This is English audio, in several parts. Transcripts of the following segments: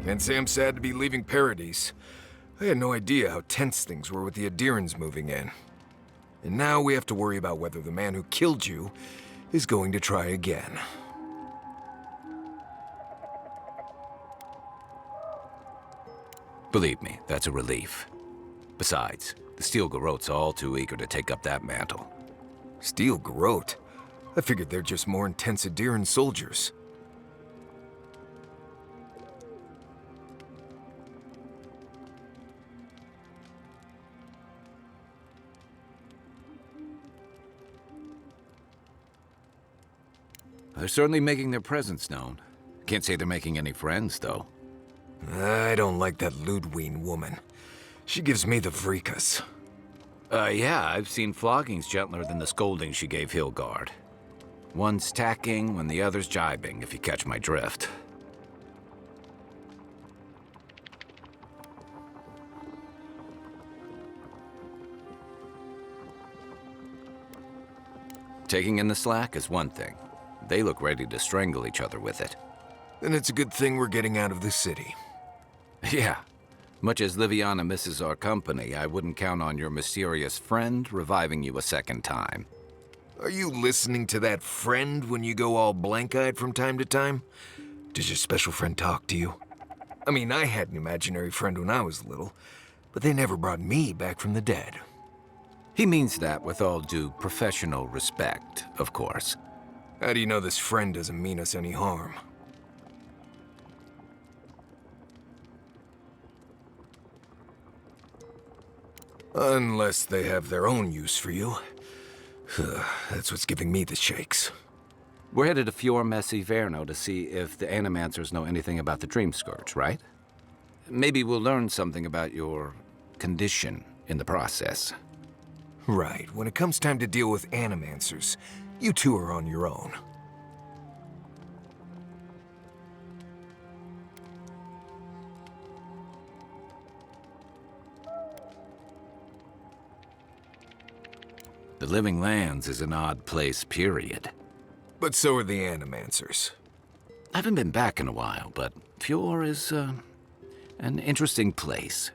Can't say I'm sad to be leaving Paradise. I had no idea how tense things were with the Adirans moving in. And now we have to worry about whether the man who killed you is going to try again. Believe me, that's a relief. Besides, the Steel Garrote's all too eager to take up that mantle. Steel Garrote? I figured they're just more intense Adiran soldiers. They're certainly making their presence known. Can't say they're making any friends, though. I don't like that Ludwig woman. She gives me the freakus. Yeah, I've seen floggings gentler than the scolding she gave Hilgard. One's tacking when the other's jibing, if you catch my drift. Taking in the slack is one thing. They look ready to strangle each other with it. Then it's a good thing we're getting out of the city. Yeah. Much as Liviana misses our company, I wouldn't count on your mysterious friend reviving you a second time. Are you listening to that friend when you go all blank-eyed from time to time? Does your special friend talk to you? I mean, I had an imaginary friend when I was little, but they never brought me back from the dead. He means that with all due professional respect, of course. How do you know this friend doesn't mean us any harm? Unless they have their own use for you. That's what's giving me the shakes. We're headed to Fior Messi Verno to see if the Animancers know anything about the Dream Scourge, right? Maybe we'll learn something about your condition in the process. Right. When it comes time to deal with Animancers, you two are on your own. The Living Lands is an odd place, period. But so are the Animancers. I haven't been back in a while, but Fior is, an interesting place.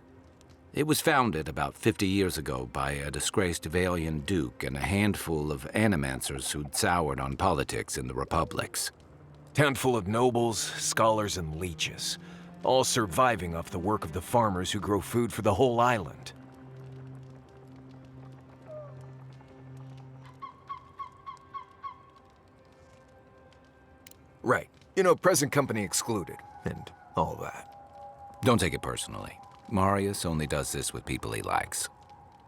It was founded about 50 years ago by a disgraced Valian duke and a handful of Animancers who'd soured on politics in the Republics. Town full of nobles, scholars, and leeches, all surviving off the work of the farmers who grow food for the whole island. Right. You know, present company excluded, and all that. Don't take it personally. Marius only does this with people he likes.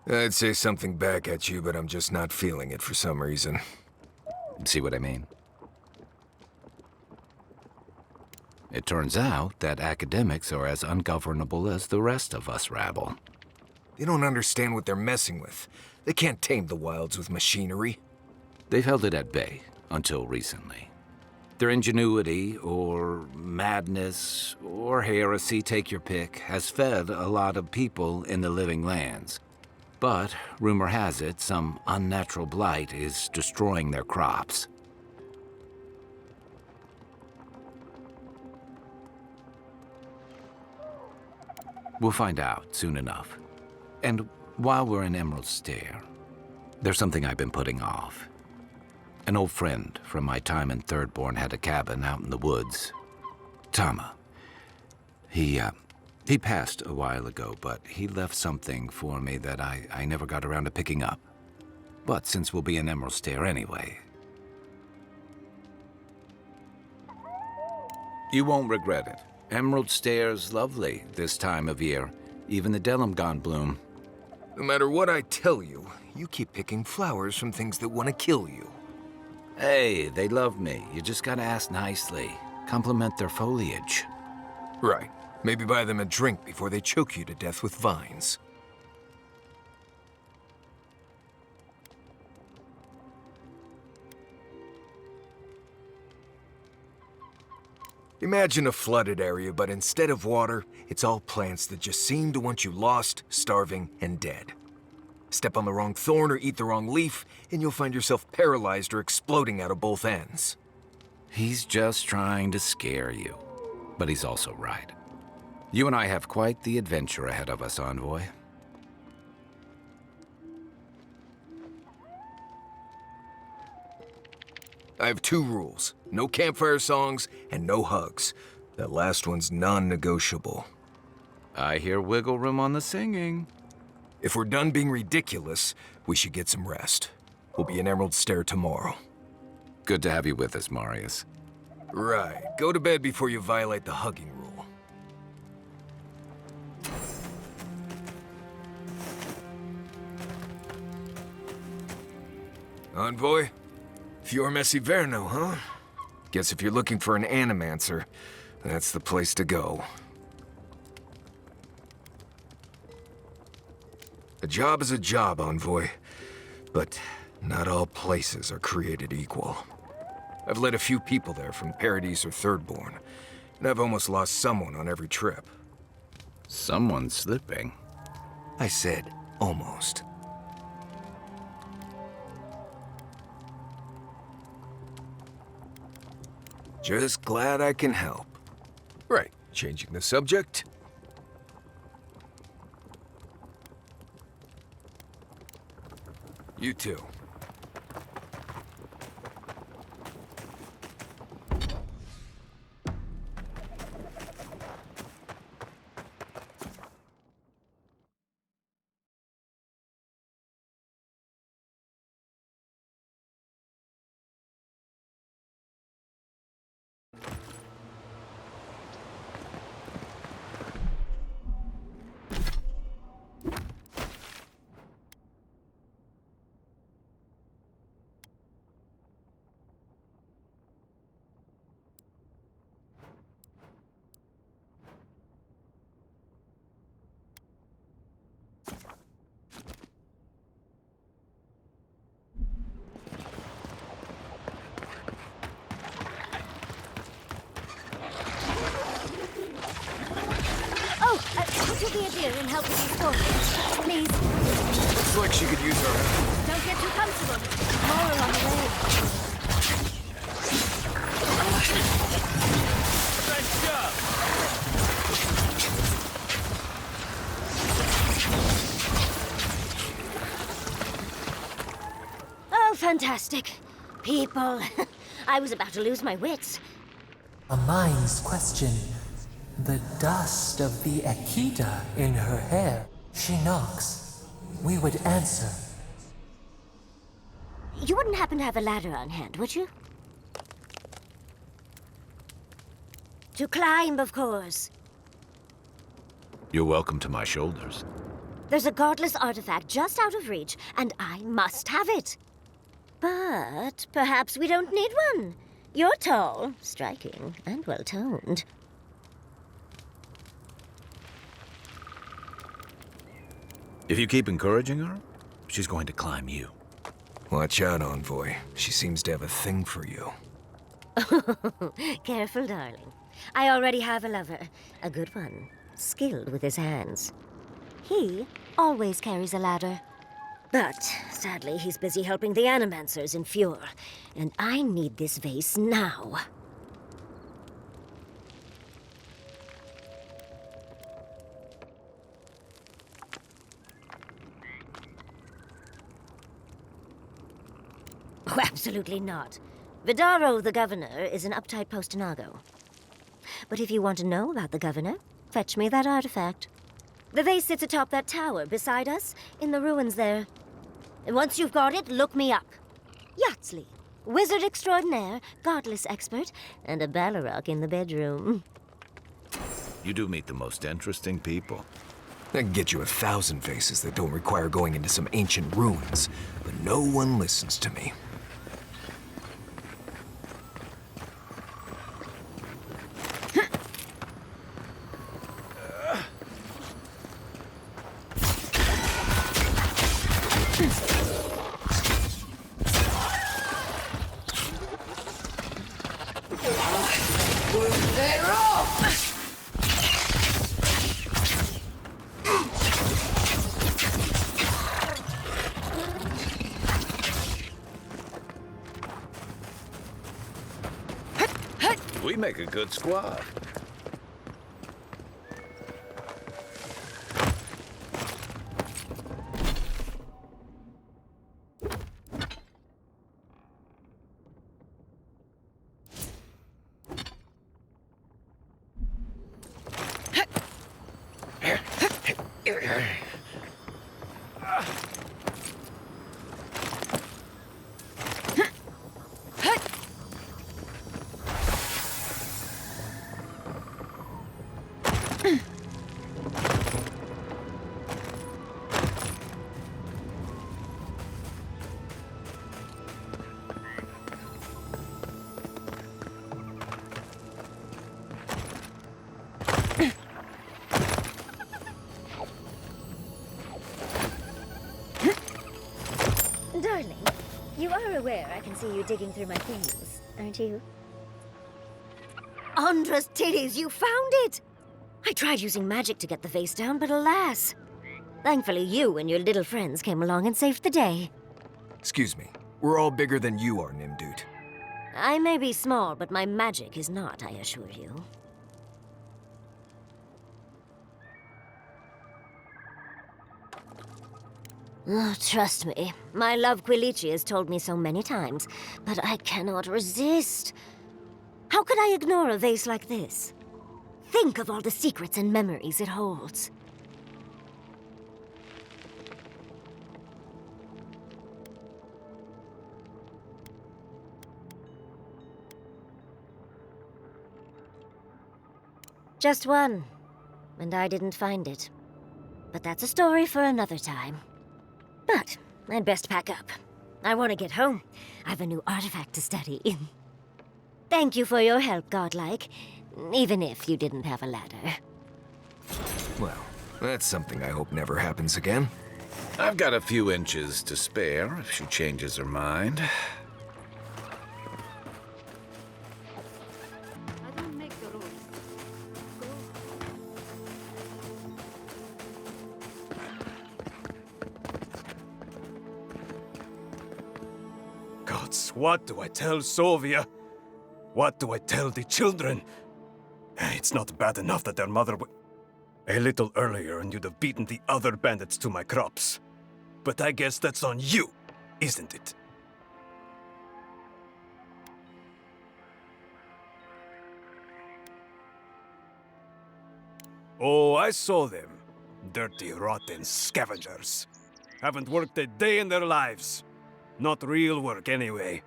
I'd say something back at you, but I'm just not feeling it for some reason. See what I mean? It turns out that academics are as ungovernable as the rest of us rabble. They don't understand what they're messing with. They can't tame the wilds with machinery. They've held it at bay, until recently. Their ingenuity, or madness, or heresy, take your pick, has fed a lot of people in the Living Lands. But, rumor has it, some unnatural blight is destroying their crops. We'll find out soon enough. And while we're in Emerald Stair, there's something I've been putting off. An old friend from my time in Thirdborn had a cabin out in the woods. Tama. He passed a while ago, but he left something for me that I never got around to picking up. But since we'll be in Emerald Stair anyway... You won't regret it. Emerald Stair's lovely this time of year. Even the Delimgon bloom. No matter what I tell you, you keep picking flowers from things that want to kill you. Hey, they love me. You just gotta ask nicely. Compliment their foliage. Right. Maybe buy them a drink before they choke you to death with vines. Imagine a flooded area, but instead of water, it's all plants that just seem to want you lost, starving, and dead. Step on the wrong thorn or eat the wrong leaf, and you'll find yourself paralyzed or exploding out of both ends. He's just trying to scare you. But he's also right. You and I have quite the adventure ahead of us, Envoy. I have two rules. No campfire songs and no hugs. That last one's non-negotiable. I hear wiggle room on the singing. If we're done being ridiculous, we should get some rest. We'll be in Emerald Stair tomorrow. Good to have you with us, Marius. Right. Go to bed before you violate the hugging rule. Envoy? Fior Messiverno, huh? Guess if you're looking for an animancer, that's the place to go. A job is a job, Envoy. But not all places are created equal. I've led a few people there from Paradise or Thirdborn, and I've almost lost someone on every trip. Someone's slipping. I said almost. Just glad I can help. Right, changing the subject. You too. Would you be a dear and help with these stories, please? Looks like she could use our help. Don't get too comfortable. More along the way. Nice job! Oh, fantastic. People. I was about to lose my wits. A mind's question. The dust of the Akita in her hair. She knocks. We would answer. You wouldn't happen to have a ladder on hand, would you? To climb, of course. You're welcome to my shoulders. There's a godless artifact just out of reach, and I must have it. But perhaps we don't need one. You're tall, striking, and well-toned. If you keep encouraging her, she's going to climb you. Watch out, Envoy. She seems to have a thing for you. Careful, darling. I already have a lover. A good one. Skilled with his hands. He always carries a ladder. But, sadly, he's busy helping the Animancers in Fior. And I need this vase now. Oh, absolutely not. Vidaro, the governor, is an uptight postinago. But if you want to know about the governor, fetch me that artifact. The vase sits atop that tower beside us, in the ruins there. And once you've got it, look me up. Yatsley, wizard extraordinaire, godless expert, and a Balrog in the bedroom. You do meet the most interesting people. I can get you 1,000 vases that don't require going into some ancient ruins, but no one listens to me. We make a good squad. Darling, you are aware I can see you digging through my things, aren't you? Andra's titties, you found it! I tried using magic to get the vase down, but alas. Thankfully, you and your little friends came along and saved the day. Excuse me. We're all bigger than you are, Nimdude. I may be small, but my magic is not, I assure you. Oh, trust me, my love Quilichi has told me so many times, but I cannot resist. How could I ignore a vase like this? Think of all the secrets and memories it holds. Just one, and I didn't find it. But that's a story for another time. But I'd best pack up. I want to get home. I've a new artifact to study. Thank you for your help, Godlike. Even if you didn't have a ladder. Well, that's something I hope never happens again. I've got a few inches to spare if she changes her mind. I don't make the rules. Gods, what do I tell Sovia? What do I tell the children? It's not bad enough that their mother a little earlier and you'd have beaten the other bandits to my crops. But I guess that's on you, isn't it? Oh, I saw them. Dirty, rotten scavengers. Haven't worked a day in their lives. Not real work, anyway.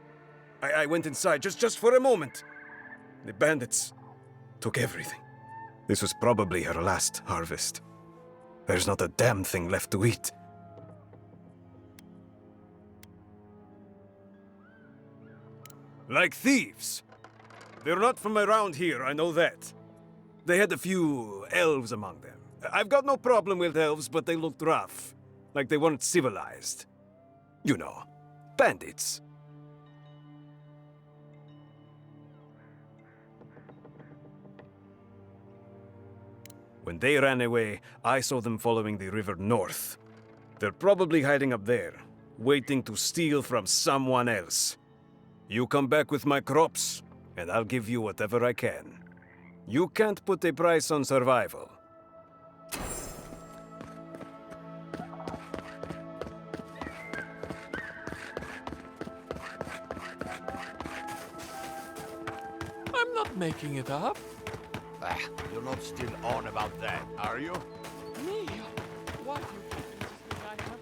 I went inside just for a moment. The bandits took everything. This was probably her last harvest. There's not a damn thing left to eat. Like thieves. They're not from around here, I know that. They had a few elves among them. I've got no problem with elves, but they looked rough. Like they weren't civilized. You know, bandits. When they ran away, I saw them following the river north. They're probably hiding up there, waiting to steal from someone else. You come back with my crops, and I'll give you whatever I can. You can't put a price on survival. I'm not making it up. You're not still on about that, are you? Me? Why do you keep insisting I have...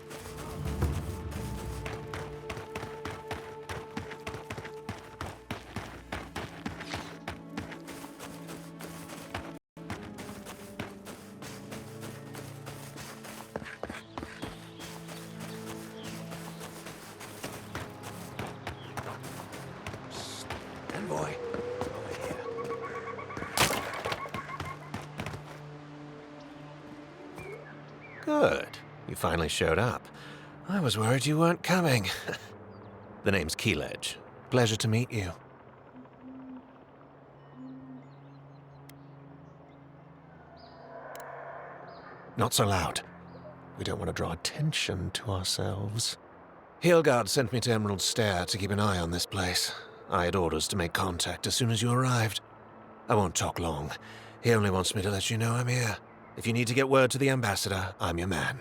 Envoy, over here. Good. You finally showed up. I was worried you weren't coming. The name's Keeledge. Pleasure to meet you. Not so loud. We don't want to draw attention to ourselves. Hilgard sent me to Emerald Stair to keep an eye on this place. I had orders to make contact as soon as you arrived. I won't talk long. He only wants me to let you know I'm here. If you need to get word to the ambassador, I'm your man.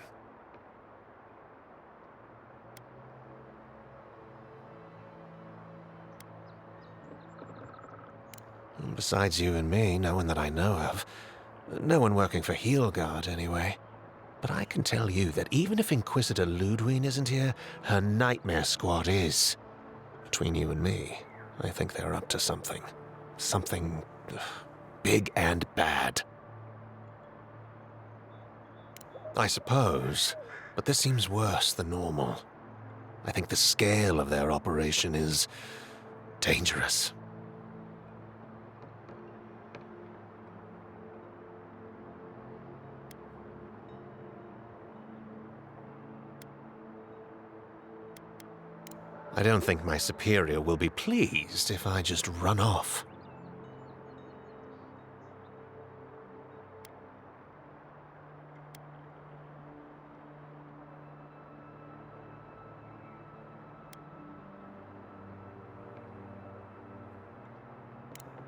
Besides you and me, no one that I know of. No one working for Heelguard, anyway. But I can tell you that even if Inquisitor Ludwig isn't here, her Nightmare Squad is. Between you and me, I think they're up to something. Something big and bad. I suppose, but this seems worse than normal. I think the scale of their operation is dangerous. I don't think my superior will be pleased if I just run off.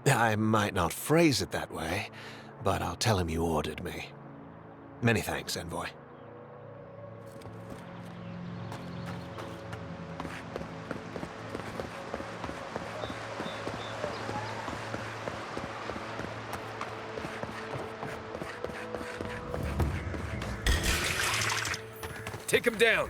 I might not phrase it that way, but I'll tell him you ordered me. Many thanks, Envoy. Take him down.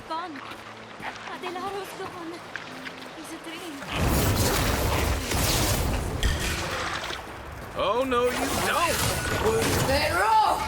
Gone. Adelaro's gone. It's a dream. Oh, no, you don't! They're off!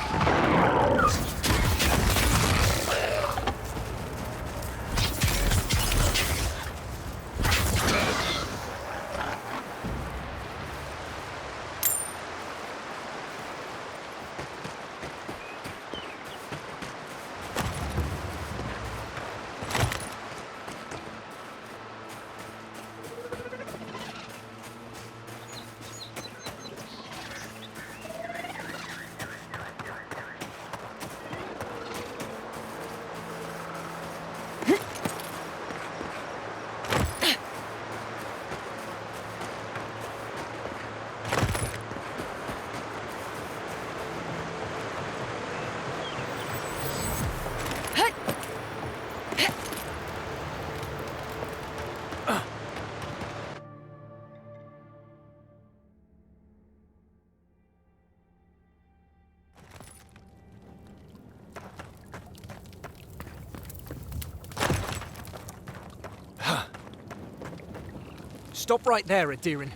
Stop right there, Adiran.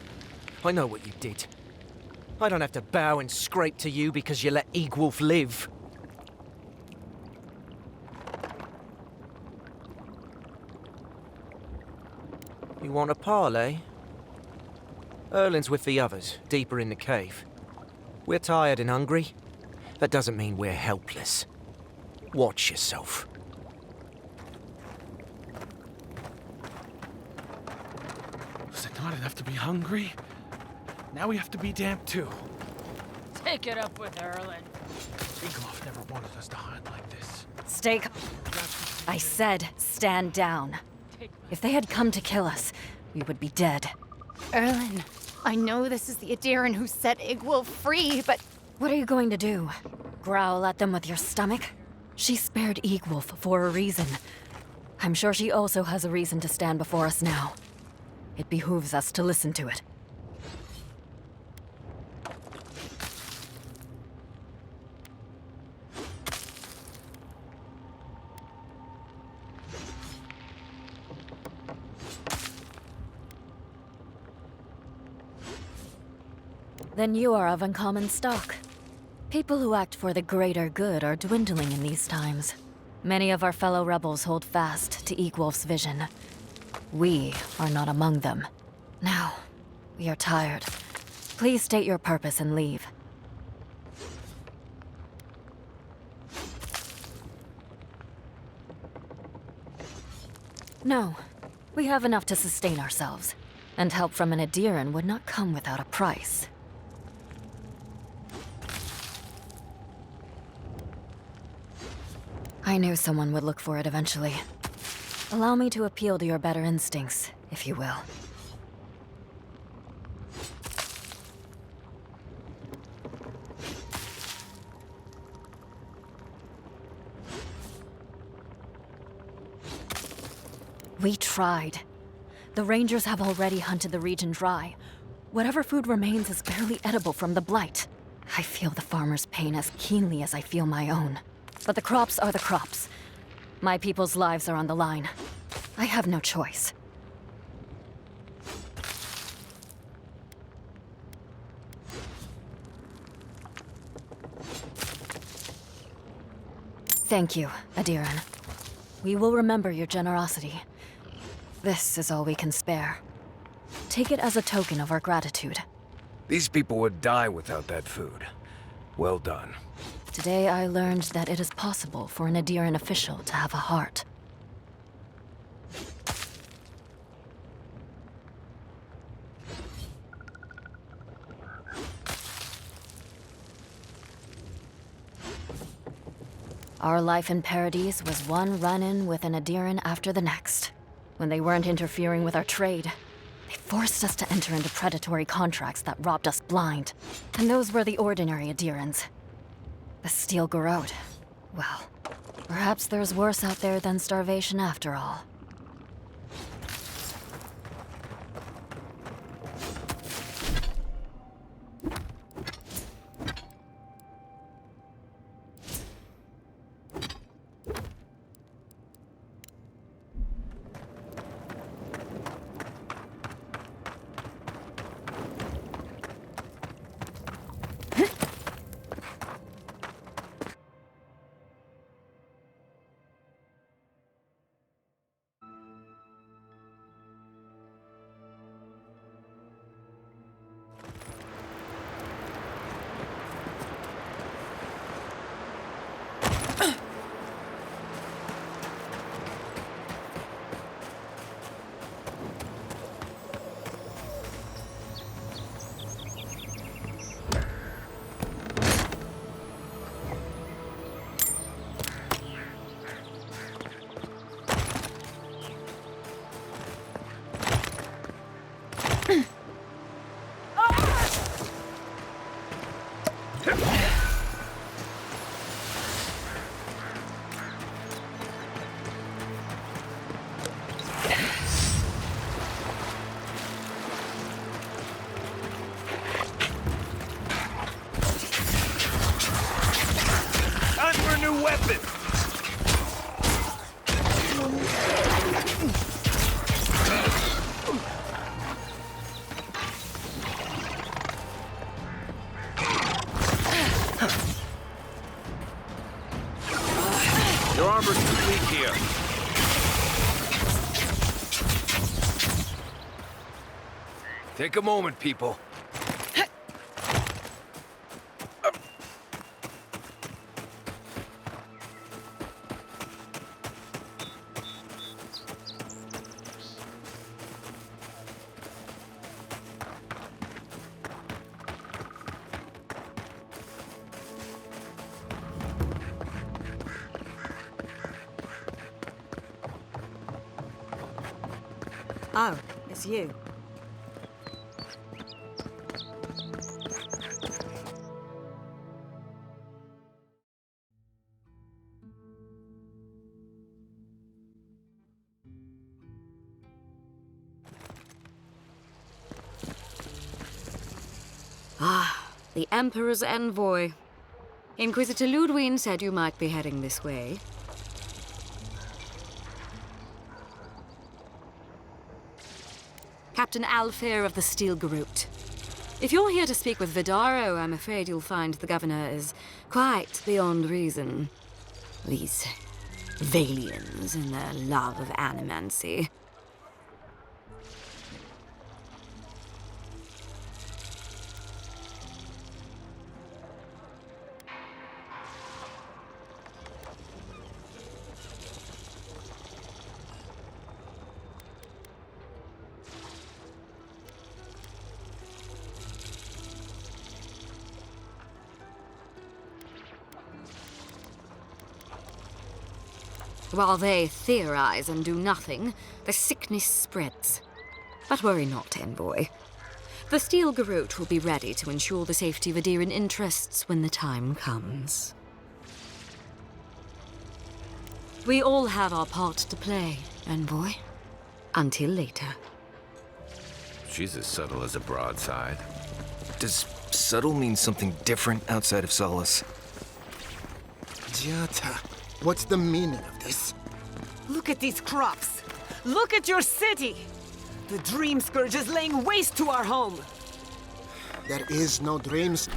I know what you did. I don't have to bow and scrape to you because you let Eagwolf live. You want a parley? Erlin's with the others, deeper in the cave. We're tired and hungry. That doesn't mean we're helpless. Watch yourself. Was it not enough to be hungry? Now we have to be damp too. Take it up with Erlin. Igloff never wanted us to hide like this. Stay calm. I said stand down. If they had come to kill us, we would be dead. Erlin, I know this is the Adiran who set Igwolf free, but... What are you going to do? Growl at them with your stomach? She spared Eagwolf for a reason. I'm sure she also has a reason to stand before us now. It behooves us to listen to it. Then you are of uncommon stock. People who act for the greater good are dwindling in these times. Many of our fellow rebels hold fast to Eagwolf's vision. We are not among them. Now, we are tired. Please state your purpose and leave. No, we have enough to sustain ourselves. And help from an Adiran would not come without a price. I knew someone would look for it eventually. Allow me to appeal to your better instincts, if you will. We tried. The Rangers have already hunted the region dry. Whatever food remains is barely edible from the blight. I feel the farmer's pain as keenly as I feel my own. But the crops are the crops. My people's lives are on the line. I have no choice. Thank you, Adiran. We will remember your generosity. This is all we can spare. Take it as a token of our gratitude. These people would die without that food. Well done. Today I learned that it is possible for an Adiran official to have a heart. Our life in Paradise was one run-in with an Adiran after the next. When they weren't interfering with our trade, they forced us to enter into predatory contracts that robbed us blind. And those were the ordinary Adirans. The Steel Garrote. Well, perhaps there's worse out there than starvation after all. Your armor's too weak here. Take a moment, people. Oh, it's you. Ah, the Emperor's Envoy. Inquisitor Ludwig said you might be heading this way. Captain Alfair of the Steel Garrote. If you're here to speak with Vidaro, I'm afraid you'll find the Governor is quite beyond reason. These Valians and their love of animancy. While they theorize and do nothing, the sickness spreads. But worry not, Envoy. The Steel Garrote will be ready to ensure the safety of Aderan interests when the time comes. We all have our part to play, Envoy. Until later. She's as subtle as a broadside. Does subtle mean something different outside of Solace? Giata, what's the meaning of this? Look at these crops. Look at your city. The Dream Scourge is laying waste to our home. There is no dreams.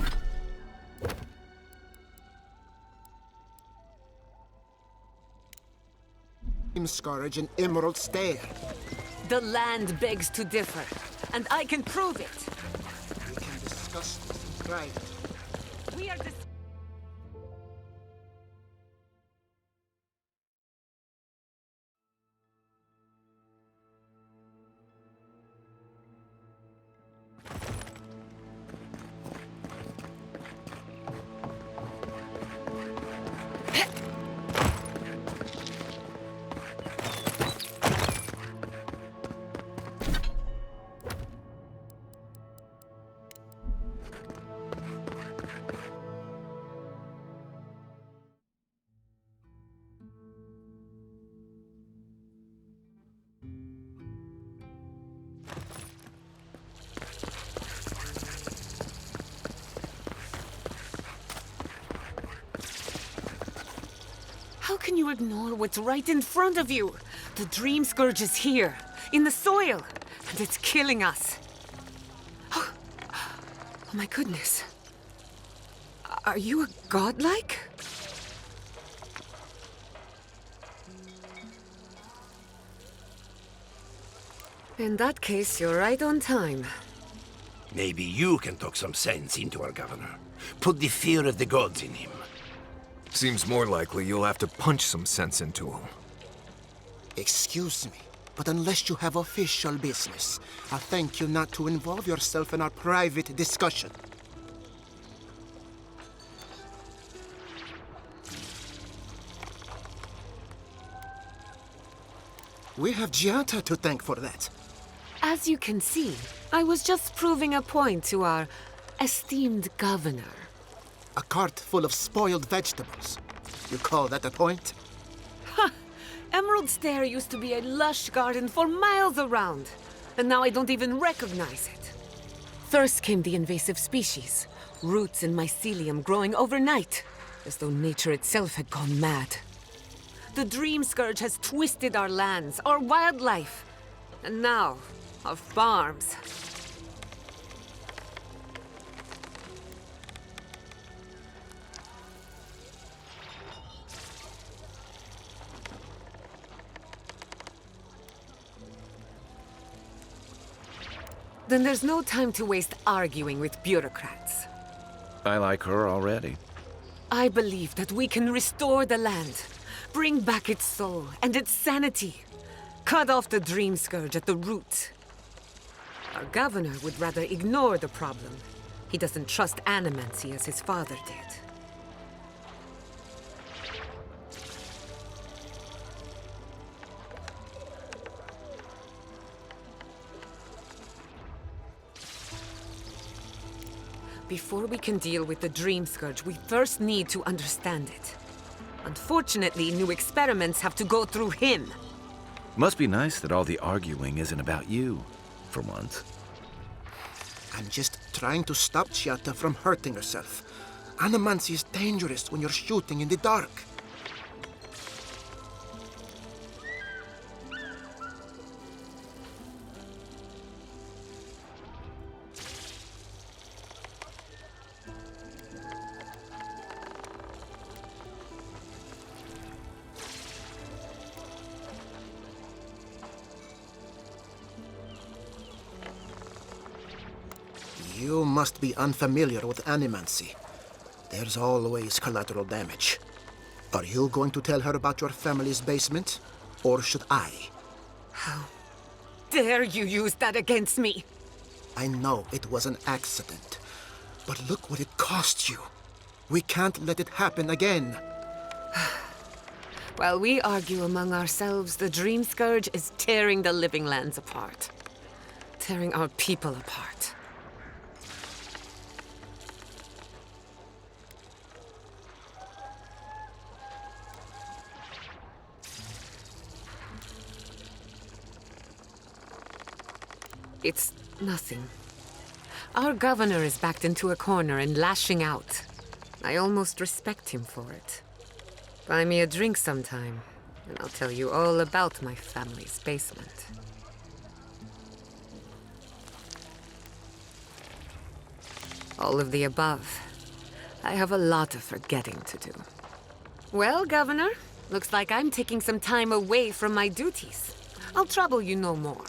Dream Scourge and Emerald Stair. The land begs to differ, and I can prove it. We can discuss this in private. We are How can you ignore what's right in front of you? The Dream Scourge is here, in the soil, and it's killing us. Oh my goodness. Are you a godlike? In that case, you're right on time. Maybe you can talk some sense into our governor. Put the fear of the gods in him. Seems more likely you'll have to punch some sense into him. Excuse me, but unless you have official business, I thank you not to involve yourself in our private discussion. We have Giata to thank for that. As you can see, I was just proving a point to our esteemed governor. A cart full of spoiled vegetables. You call that a point? Ha! Emerald Stair used to be a lush garden for miles around, and now I don't even recognize it. First came the invasive species, roots and mycelium growing overnight, as though nature itself had gone mad. The Dream Scourge has twisted our lands, our wildlife, and now, our farms. Then there's no time to waste arguing with bureaucrats. I like her already. I believe that we can restore the land, bring back its soul and its sanity, cut off the Dream Scourge at the root. Our governor would rather ignore the problem. He doesn't trust animancy as his father did. Before we can deal with the Dream Scourge, we first need to understand it. Unfortunately, new experiments have to go through him. Must be nice that all the arguing isn't about you, for once. I'm just trying to stop Giata from hurting herself. Animancy is dangerous when you're shooting in the dark. You must be unfamiliar with animancy. There's always collateral damage. Are you going to tell her about your family's basement? Or should I? How dare you use that against me? I know it was an accident. But look what it cost you. We can't let it happen again. While we argue among ourselves, the Dream Scourge is tearing the living lands apart. Tearing our people apart. It's nothing. Our governor is backed into a corner and lashing out. I almost respect him for it. Buy me a drink sometime, and I'll tell you all about my family's basement. All of the above. I have a lot of forgetting to do. Well, Governor, looks like I'm taking some time away from my duties. I'll trouble you no more.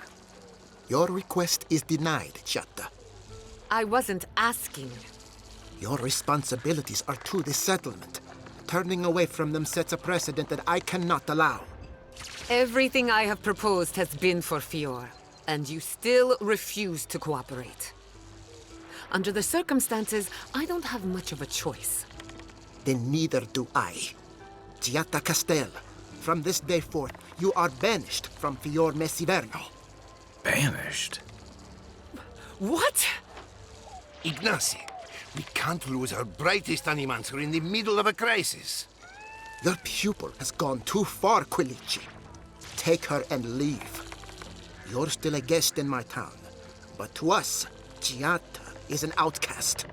Your request is denied, Chatta. I wasn't asking. Your responsibilities are to the settlement. Turning away from them sets a precedent that I cannot allow. Everything I have proposed has been for Fior, and you still refuse to cooperate. Under the circumstances, I don't have much of a choice. Then neither do I. Giatta Castel, from this day forth, you are banished from Fior Messiverno. Banished? What? Ignacy, we can't lose our brightest animancer in the middle of a crisis. Your pupil has gone too far, Quilici. Take her and leave. You're still a guest in my town, but to us, Giatta is an outcast.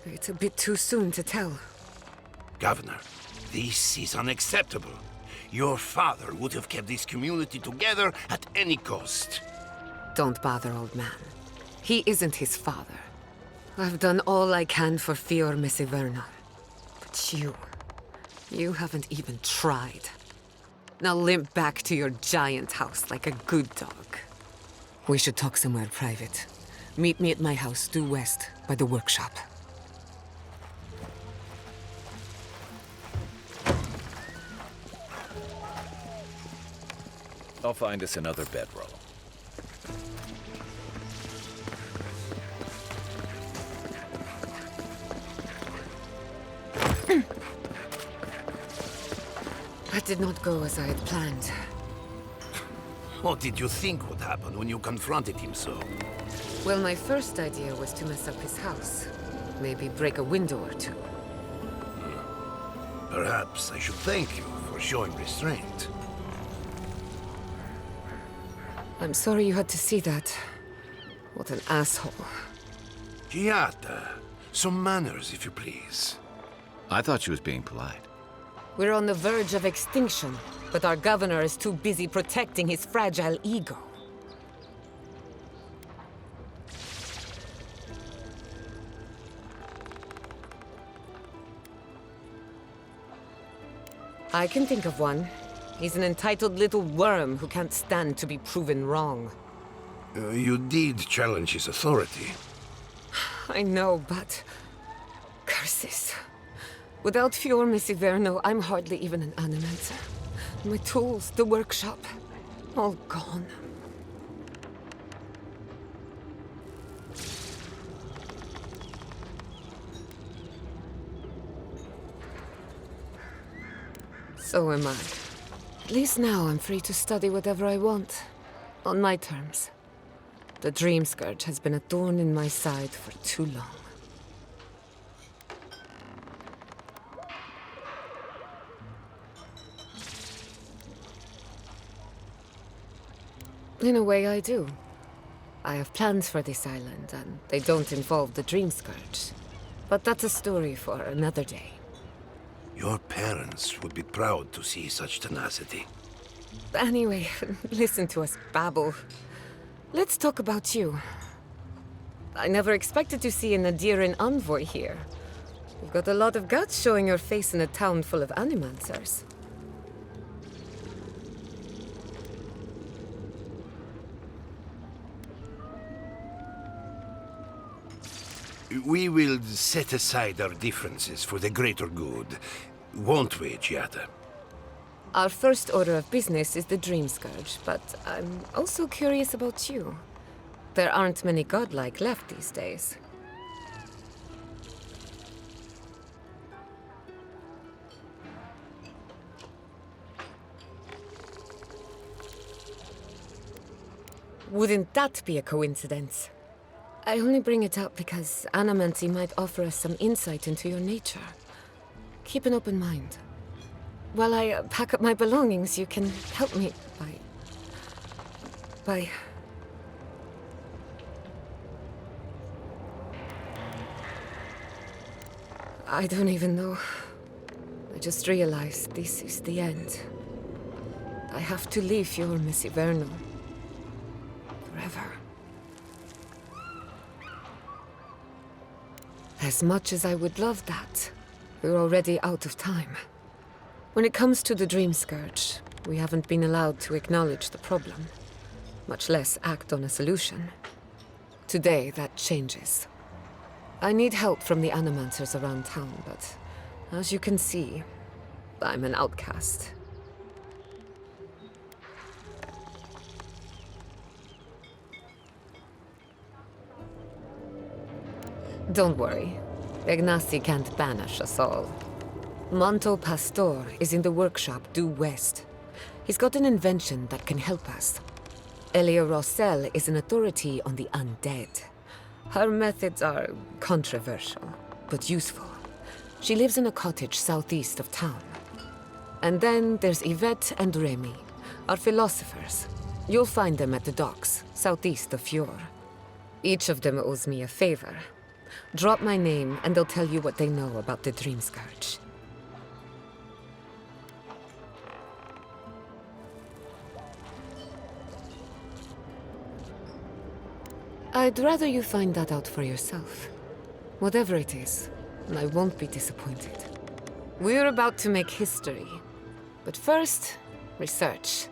It's a bit too soon to tell. Governor, this is unacceptable. Your father would have kept this community together at any cost. Don't bother, old man. He isn't his father. I've done all I can for Fior Messiverno. But you haven't even tried. Now limp back to your giant house like a good dog. We should talk somewhere private. Meet me at my house due west by the workshop. I'll find us another bedroll. That did not go as I had planned. What did you think would happen when you confronted him so? Well, my first idea was to mess up his house. Maybe break a window or two. Perhaps I should thank you for showing restraint. I'm sorry you had to see that. What an asshole. Giatta, some manners, if you please. I thought she was being polite. We're on the verge of extinction, but our governor is too busy protecting his fragile ego. I can think of one. He's an entitled little worm who can't stand to be proven wrong. You did challenge his authority. I know, but... curses. Without Fior Messiverno, I'm hardly even an animancer. My tools, the workshop, all gone. So am I. At least now I'm free to study whatever I want. On my terms. The Dream Scourge has been a thorn in my side for too long. In a way, I do. I have plans for this island, and they don't involve the Dream Scourge. But that's a story for another day. Your parents would be proud to see such tenacity. Anyway, listen to us babble. Let's talk about you. I never expected to see an Adiran Envoy here. You've got a lot of guts showing your face in a town full of animancers. We will set aside our differences for the greater good, won't we, Giatta? Our first order of business is the Dream Scourge, but I'm also curious about you. There aren't many Godlike left these days. Wouldn't that be a coincidence? I only bring it up because Anamancy might offer us some insight into your nature. Keep an open mind. While I pack up my belongings, you can help me by... I don't even know. I just realized this is the end. I have to leave Fjord Messiverno. Forever. As much as I would love that, we're already out of time. When it comes to the Dream Scourge, we haven't been allowed to acknowledge the problem, much less act on a solution. Today, that changes. I need help from the Animancers around town, but as you can see, I'm an outcast. Don't worry. Ignasi can't banish us all. Monto Pastor is in the workshop due west. He's got an invention that can help us. Elia Rossell is an authority on the undead. Her methods are controversial, but useful. She lives in a cottage southeast of town. And then there's Yvette and Remy, our philosophers. You'll find them at the docks, southeast of Fjord. Each of them owes me a favor. Drop my name, and they'll tell you what they know about the Dream Scourge. I'd rather you find that out for yourself. Whatever it is, I won't be disappointed. We're about to make history. But first, research.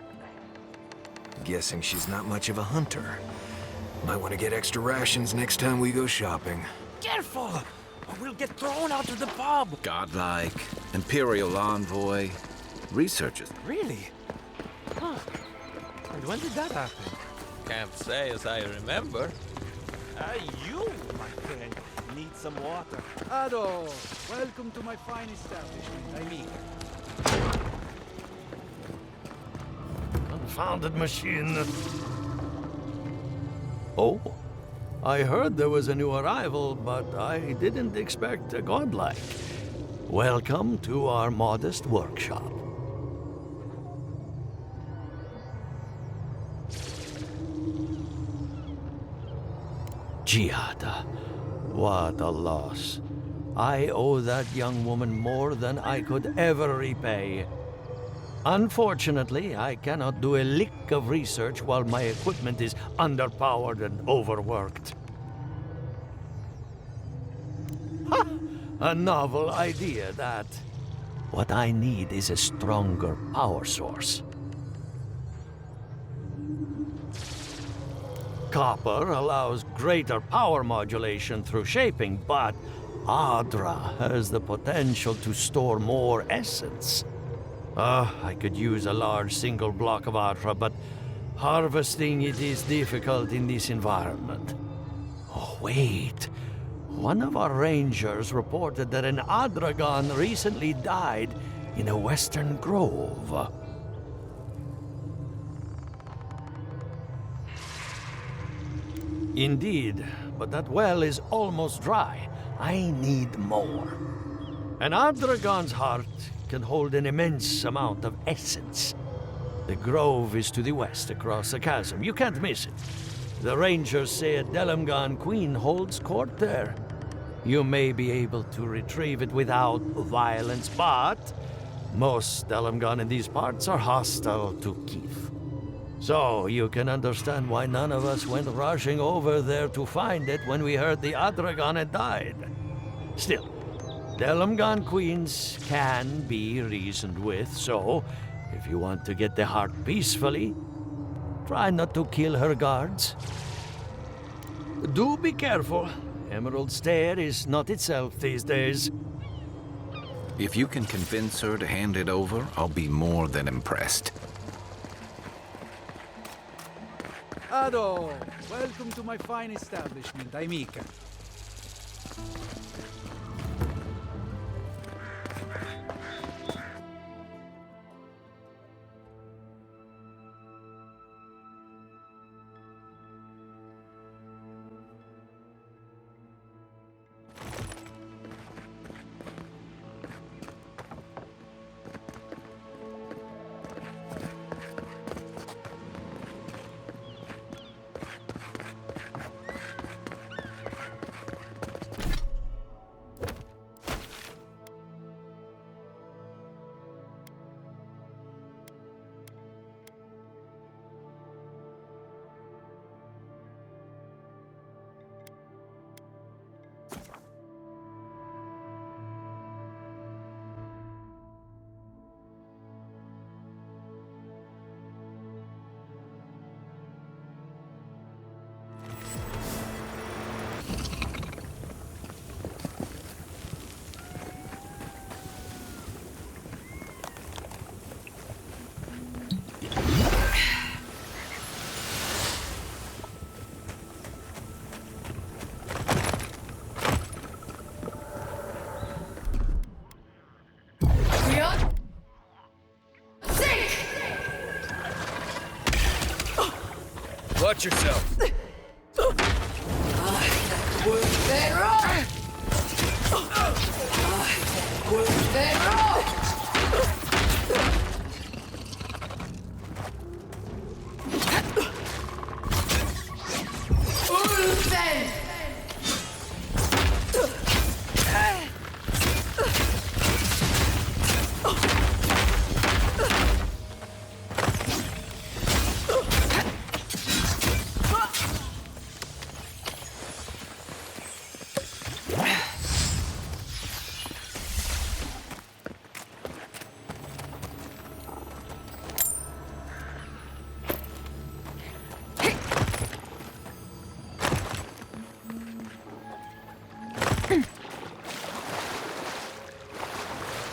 Guessing she's not much of a hunter. Might want to get extra rations next time we go shopping. Careful! Or we'll get thrown out of the pub! Godlike, Imperial Envoy, researchers. Really? Huh. And when did that happen? Can't say as I remember. You, my friend, need some water. Ado, welcome to my fine establishment. I mean. Confounded machine. Oh, I heard there was a new arrival, but I didn't expect a godlike. Welcome to our modest workshop. Giada, what a loss. I owe that young woman more than I could ever repay. Unfortunately, I cannot do a lick of research while my equipment is underpowered and overworked. Ha! A novel idea, that. What I need is a stronger power source. Copper allows greater power modulation through shaping, but Adra has the potential to store more essence. I could use a large single block of Adra, but harvesting it is difficult in this environment. Oh, wait. One of our rangers reported that an Adragon recently died in a western grove. Indeed, but that well is almost dry. I need more. An Adragon's heart can hold an immense amount of essence. The grove is to the west across the chasm. You can't miss it. The rangers say a Delamgan queen holds court there. You may be able to retrieve it without violence, but most Delamgan in these parts are hostile to Keith. So you can understand why none of us went rushing over there to find it when we heard the Adragon had died. Still, Delamgan queens can be reasoned with, so if you want to get the heart peacefully, try not to kill her guards. Do be careful. Emerald Stair is not itself these days. If you can convince her to hand it over, I'll be more than impressed. Ado, welcome to my fine establishment, Aimika. Watch yourself.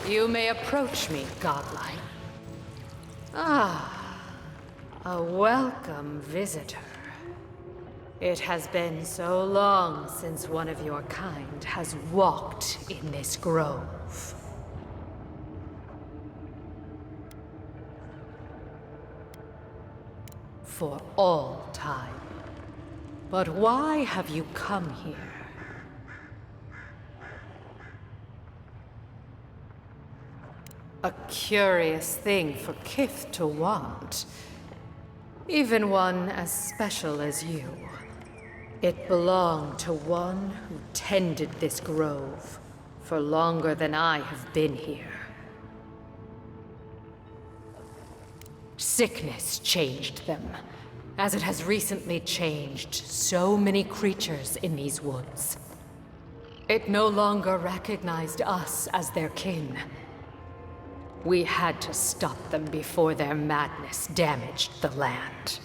You may approach me, Godlike. Ah, a welcome visitor. It has been so long since one of your kind has walked in this grove. For all time. But why have you come here? A curious thing for Kith to want. Even one as special as you. It belonged to one who tended this grove for longer than I have been here. Sickness changed them, as it has recently changed so many creatures in these woods. It no longer recognized us as their kin. We had to stop them before their madness damaged the land.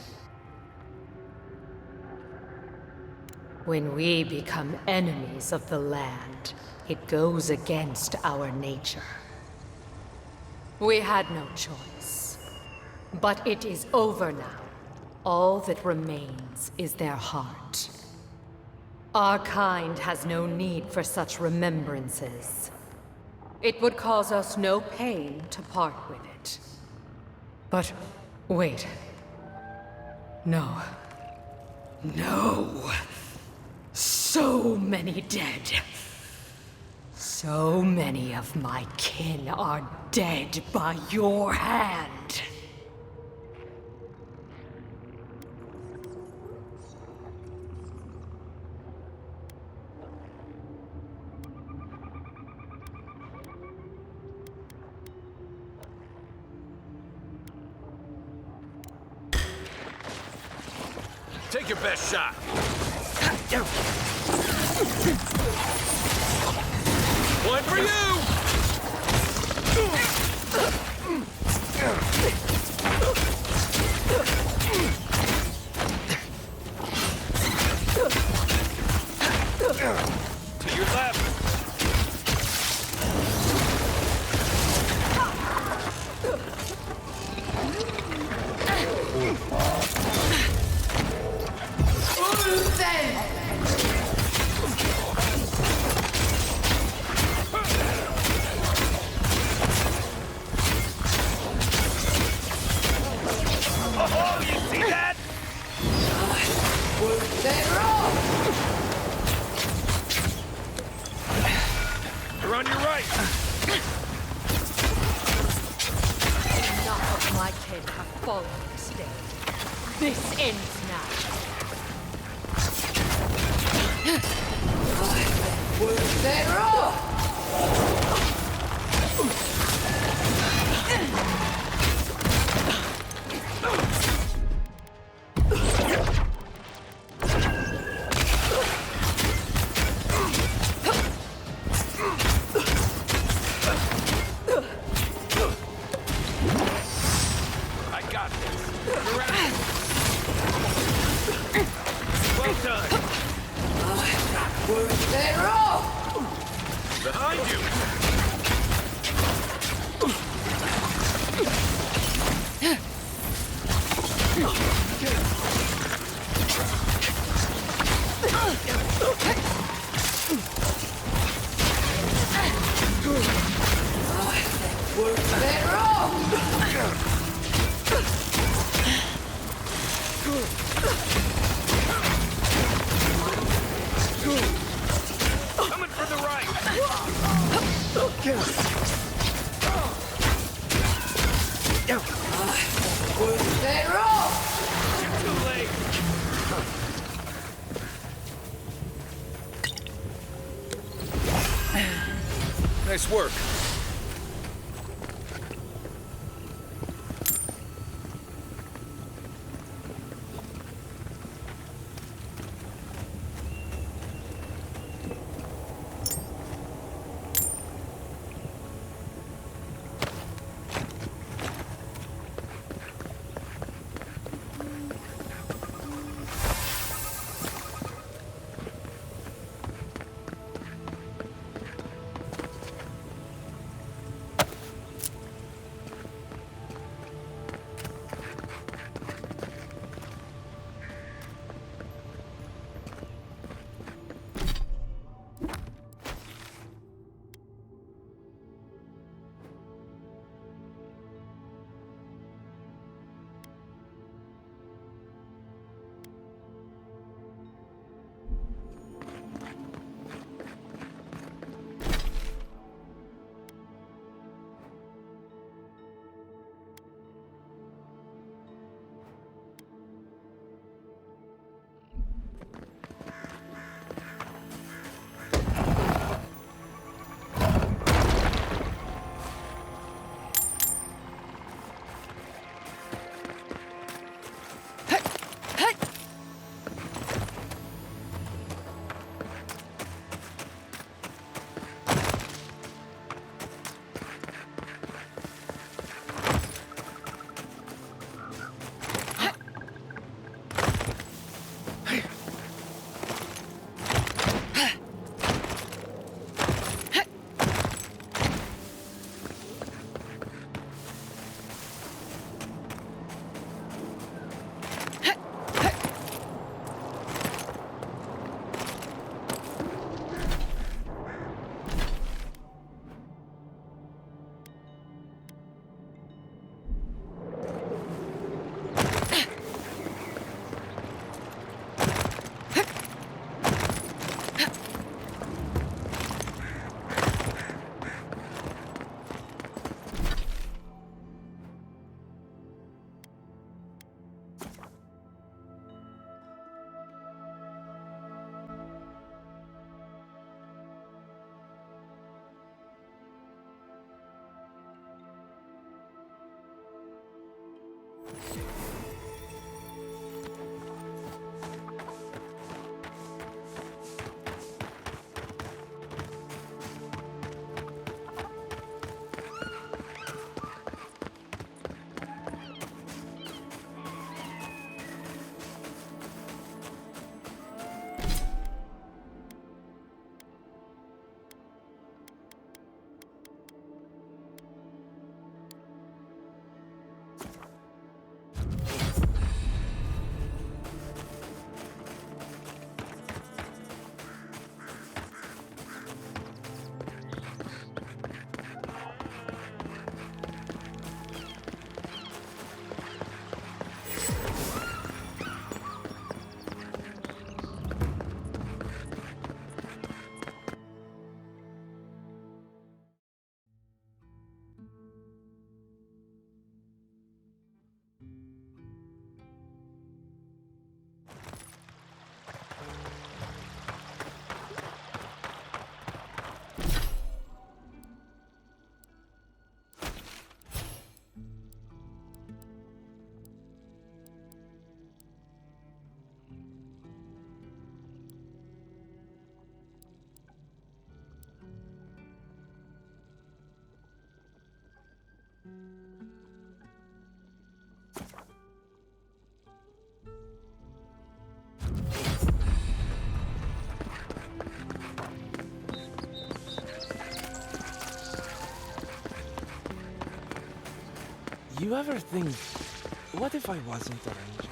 When we become enemies of the land, it goes against our nature. We had no choice. But it is over now. All that remains is their heart. Our kind has no need for such remembrances. It would cause us no pain to part with it. But wait. No. No. So many dead. So many of my kin are dead by your hand. Take your best shot. One for you! To your left. Oh, you see that? You're on your right. Enough of my kin have fallen this day. This ends now. I got this. You're right. Well done. Behind you. Nice work. You ever think, what if I wasn't a ranger?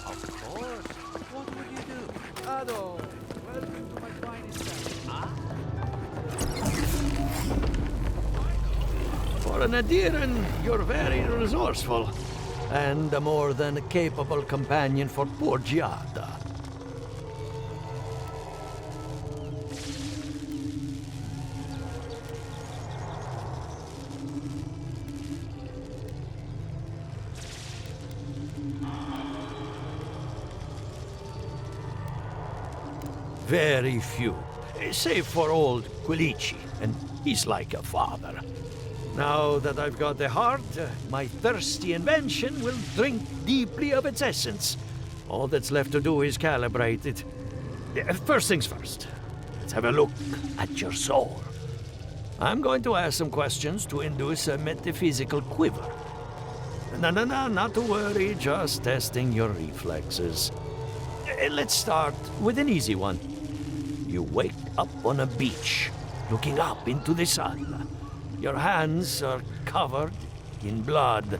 Of course. What would you do? Ado, welcome to my finest For an Adiran, you're very resourceful, and a more than capable companion for poor Giada. Very few, Save for old Quilici, and he's like a father. Now that I've got the heart, my thirsty invention will drink deeply of its essence. All that's left to do is calibrate it. First things first, let's have a look at your soul. I'm going to ask some questions to induce a metaphysical quiver. No, not to worry, just testing your reflexes. Let's start with an easy one. You wake up on a beach, looking up into the sun. Your hands are covered in blood.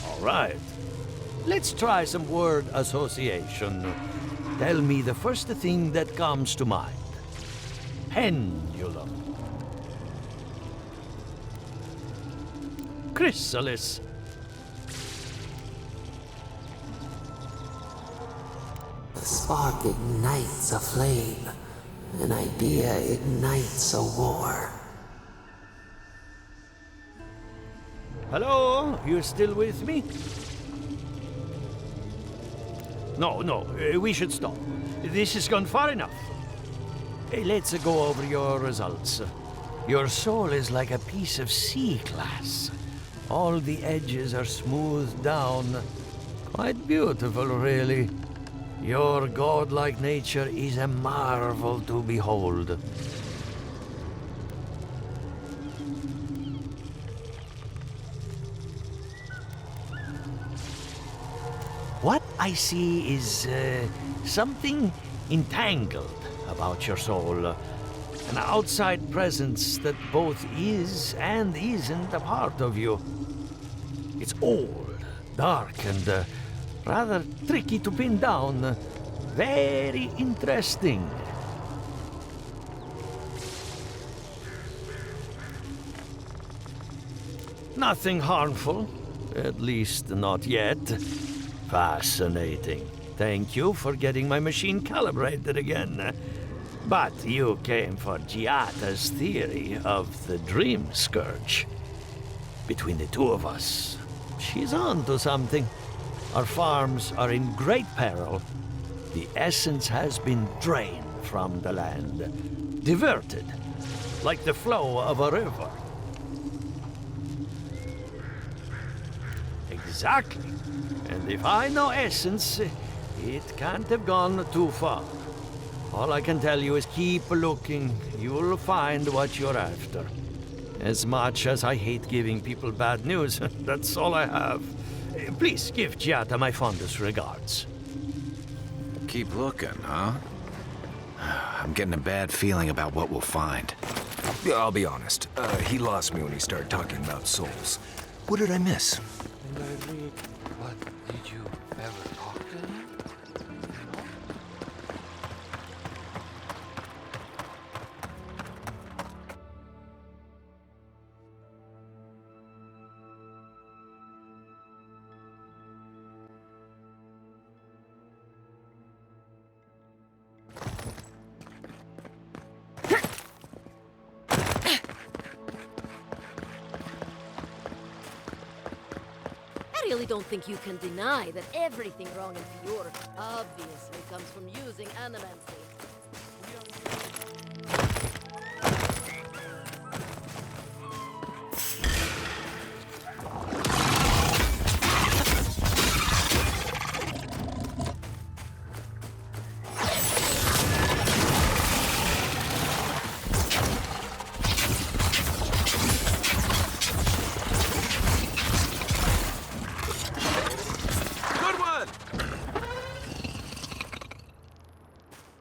All right. Let's try some word association. Tell me the first thing that comes to mind. Pendulum. Chrysalis. A spark ignites a flame. An idea ignites a war. Hello? You still with me? No, we should stop. This has gone far enough. Let's go over your results. Your soul is like a piece of sea glass. All the edges are smoothed down. Quite beautiful, really. Your godlike nature is a marvel to behold. What I see is something entangled about your soul. An outside presence that both is and isn't a part of you. It's old, dark, and rather tricky to pin down. Very interesting. Nothing harmful, at least not yet. Fascinating. Thank you for getting my machine calibrated again. But you came for Giata's theory of the Dream Scourge. Between the two of us, she's on to something. Our farms are in great peril. The essence has been drained from the land, diverted, like the flow of a river. Exactly. And if I know essence, it can't have gone too far. All I can tell you is keep looking. You'll find what you're after. As much as I hate giving people bad news, that's all I have. Please give Giata my fondest regards. Keep looking, huh? I'm getting a bad feeling about what we'll find. Yeah, I'll be honest. He lost me when he started talking about souls. What did I miss? And I read, but did you ever talk to him? I really don't think you can deny that everything wrong in Eora obviously comes from using animancy.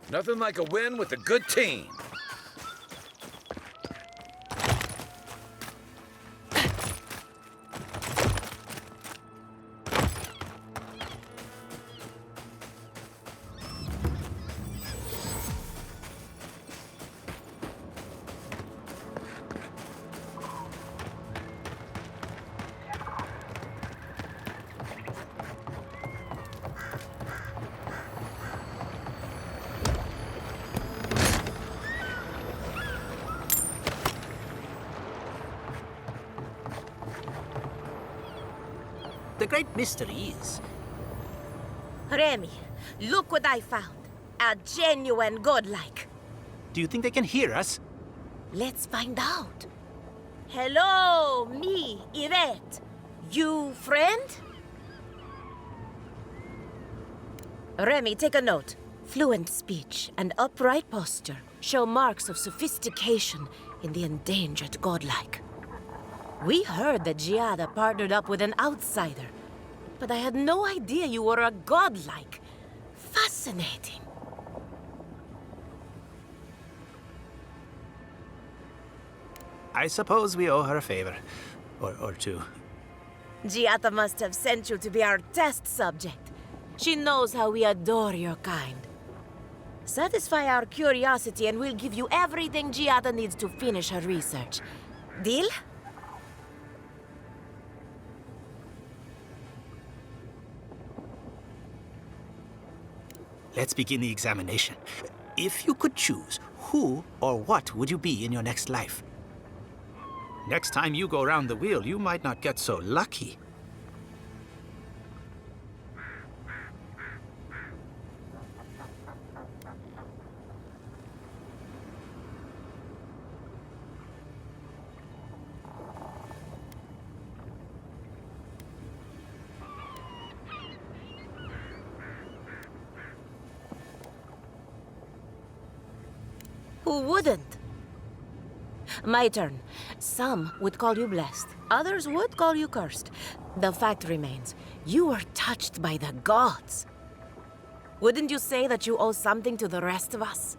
Nothing like a win with a good team. The great mystery is... Remy, look what I found. A genuine godlike. Do you think they can hear us? Let's find out. Hello, me, Yvette. You friend? Remy, take a note. Fluent speech and upright posture show marks of sophistication in the endangered godlike. We heard that Giada partnered up with an outsider, but I had no idea you were a godlike. Fascinating. I suppose we owe her a favor. Or two. Giada must have sent you to be our test subject. She knows how we adore your kind. Satisfy our curiosity and we'll give you everything Giada needs to finish her research. Deal? Let's begin the examination. If you could choose, who or what would you be in your next life? Next time you go round the wheel, you might not get so lucky. Who wouldn't? My turn. Some would call you blessed. Others would call you cursed. The fact remains, you were touched by the gods. Wouldn't you say that you owe something to the rest of us?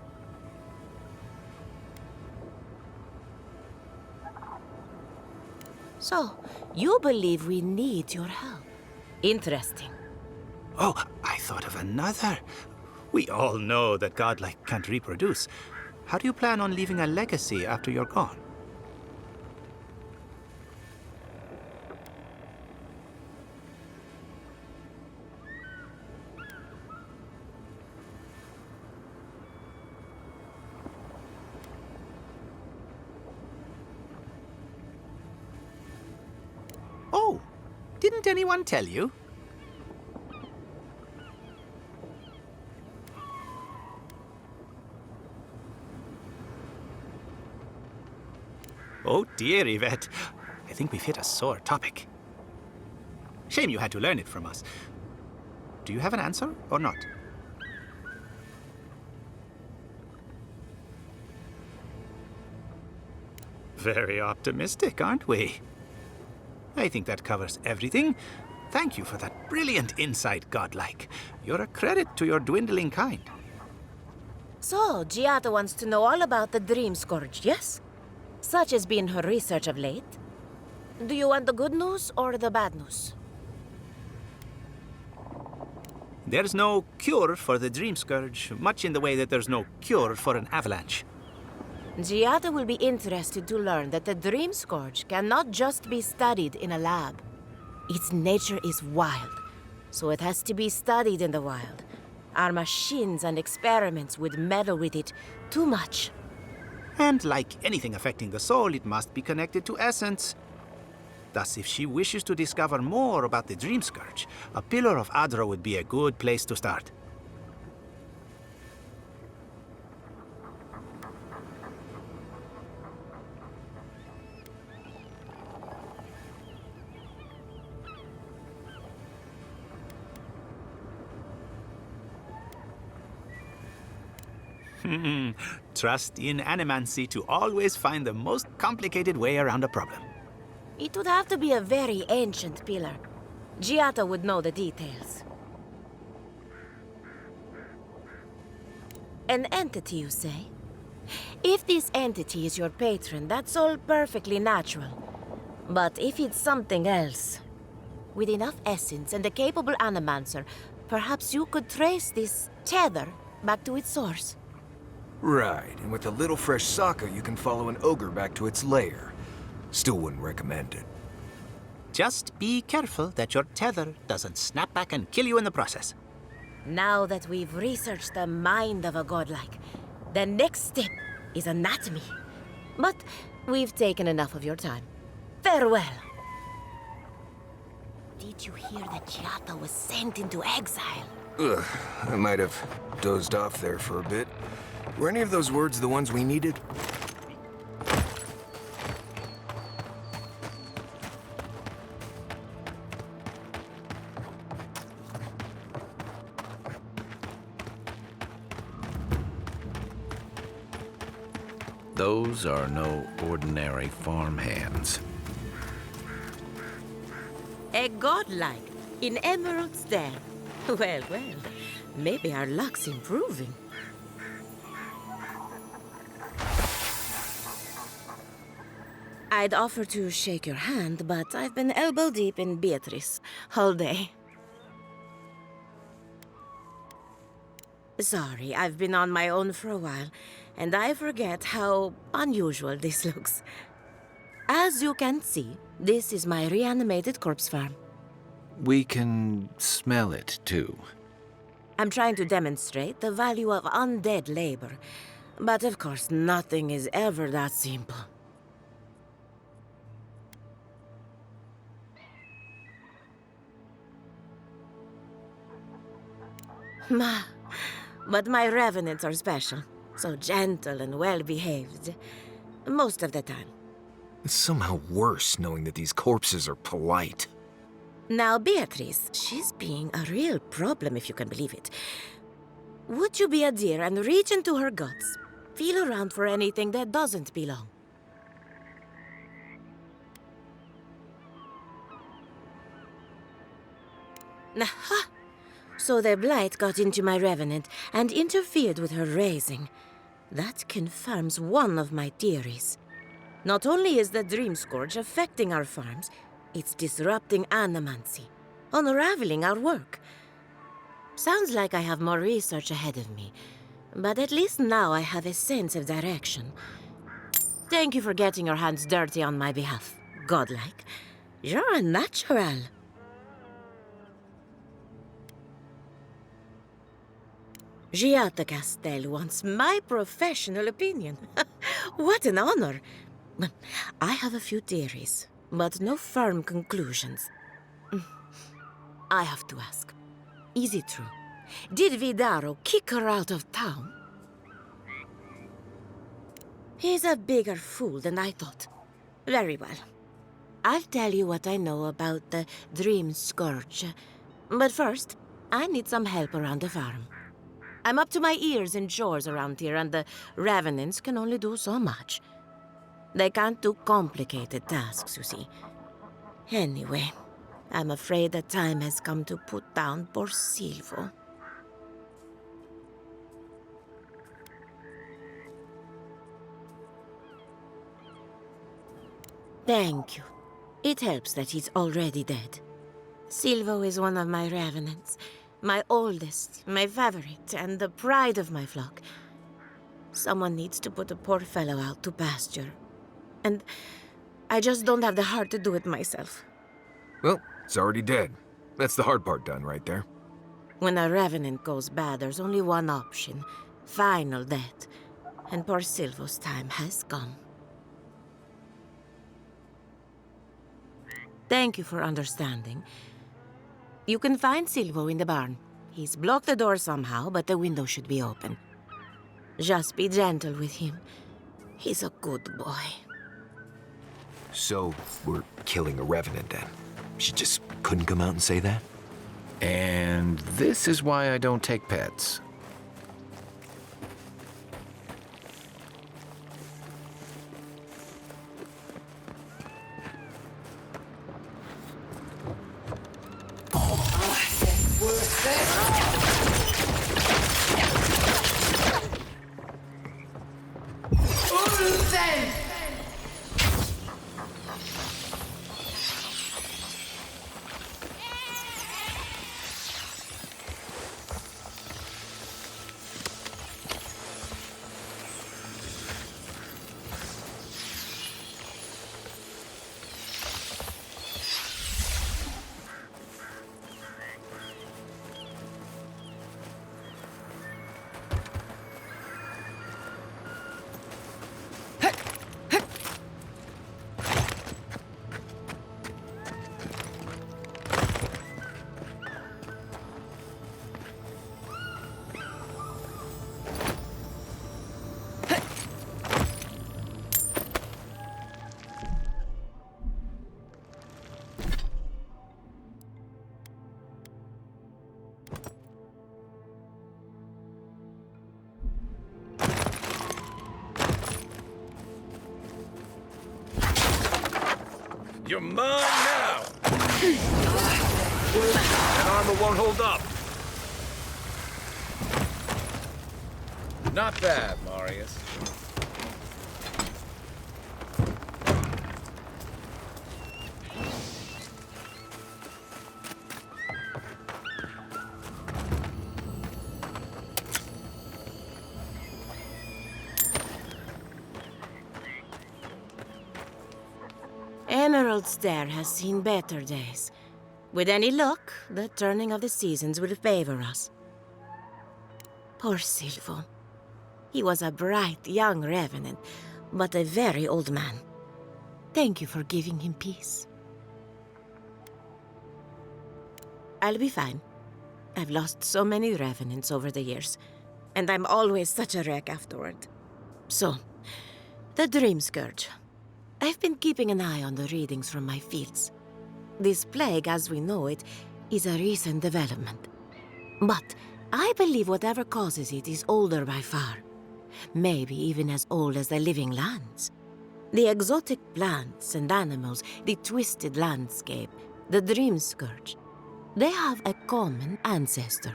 So, you believe we need your help. Interesting. Oh, I thought of another. We all know that Godlike can't reproduce. How do you plan on leaving a legacy after you're gone? Oh, didn't anyone tell you? Oh dear, Yvette. I think we've hit a sore topic. Shame you had to learn it from us. Do you have an answer or not? Very optimistic, aren't we? I think that covers everything. Thank you for that brilliant insight, Godlike. You're a credit to your dwindling kind. So, Giada wants to know all about the Dream Scourge, yes? Such has been her research of late. Do you want the good news or the bad news? There's no cure for the Dream Scourge, much in the way that there's no cure for an avalanche. Giada will be interested to learn that the Dream Scourge cannot just be studied in a lab. Its nature is wild, so it has to be studied in the wild. Our machines and experiments would meddle with it too much. And like anything affecting the soul, it must be connected to essence. Thus, if she wishes to discover more about the Dream Scourge, a Pillar of Adra would be a good place to start. Trust in animancy to always find the most complicated way around a problem. It would have to be a very ancient pillar. Giada would know the details. An entity, you say? If this entity is your patron, that's all perfectly natural. But if it's something else, with enough essence and a capable animancer, perhaps you could trace this tether back to its source. Right, and with a little fresh sake, you can follow an Augur back to its lair. Still wouldn't recommend it. Just be careful that your tether doesn't snap back and kill you in the process. Now that we've researched the mind of a godlike, the next step is anatomy. But we've taken enough of your time. Farewell. did you hear that Giatta was sent into exile? Ugh, I might have dozed off there for a bit. Were any of those words the ones we needed? Those are no ordinary farmhands. A godlike in Emerald Stair. Well, maybe our luck's improving. I'd offer to shake your hand, but I've been elbow deep in Beatrice all day. Sorry, I've been on my own for a while, and I forget how unusual this looks. As you can see, this is my reanimated corpse farm. We can smell it, too. I'm trying to demonstrate the value of undead labor, but of course nothing is ever that simple. But my revenants are special, so gentle and well-behaved, most of the time. It's somehow worse knowing that these corpses are polite. Now, Beatrice, she's being a real problem, if you can believe it. Would you be a dear and reach into her guts? Feel around for anything that doesn't belong. Aha! So the blight got into my revenant and interfered with her raising. That confirms one of my theories. Not only is the Dream Scourge affecting our farms, it's disrupting animancy, unraveling our work. Sounds like I have more research ahead of me, but at least now I have a sense of direction. Thank you for getting your hands dirty on my behalf, Godlike. You're a natural. Giatta Castell wants my professional opinion. What an honor. I have a few theories, but no firm conclusions. I have to ask, is it true? Did Vidaro kick her out of town? He's a bigger fool than I thought. Very well. I'll tell you what I know about the Dream Scourge. But first, I need some help around the farm. I'm up to my ears in chores around here, and the Revenants can only do so much. They can't do complicated tasks, you see. Anyway, I'm afraid the time has come to put down poor Silvo. Thank you. It helps that he's already dead. Silvo is one of my Revenants. My oldest, my favorite, and the pride of my flock. Someone needs to put the poor fellow out to pasture. And I just don't have the heart to do it myself. Well, it's already dead. That's the hard part done right there. When a revenant goes bad, there's only one option. Final death. And poor Silvo's time has come. Thank you for understanding. You can find Silvo in the barn. He's blocked the door somehow, but the window should be open. Just be gentle with him. He's a good boy. So, we're killing a revenant then? She just couldn't come out and say that? And this is why I don't take pets. You're mine now! That armor won't hold up. Not bad, Marius. Emerald Stair has seen better days. With any luck, the turning of the seasons will favor us. Poor Silvo. He was a bright, young revenant, but a very old man. Thank you for giving him peace. I'll be fine. I've lost so many revenants over the years, and I'm always such a wreck afterward. So, the Dream Scourge. I've been keeping an eye on the readings from my fields. This plague, as we know it, is a recent development. But I believe whatever causes it is older by far. Maybe even as old as the living lands. The exotic plants and animals, the twisted landscape, the Dream Scourge. They have a common ancestor.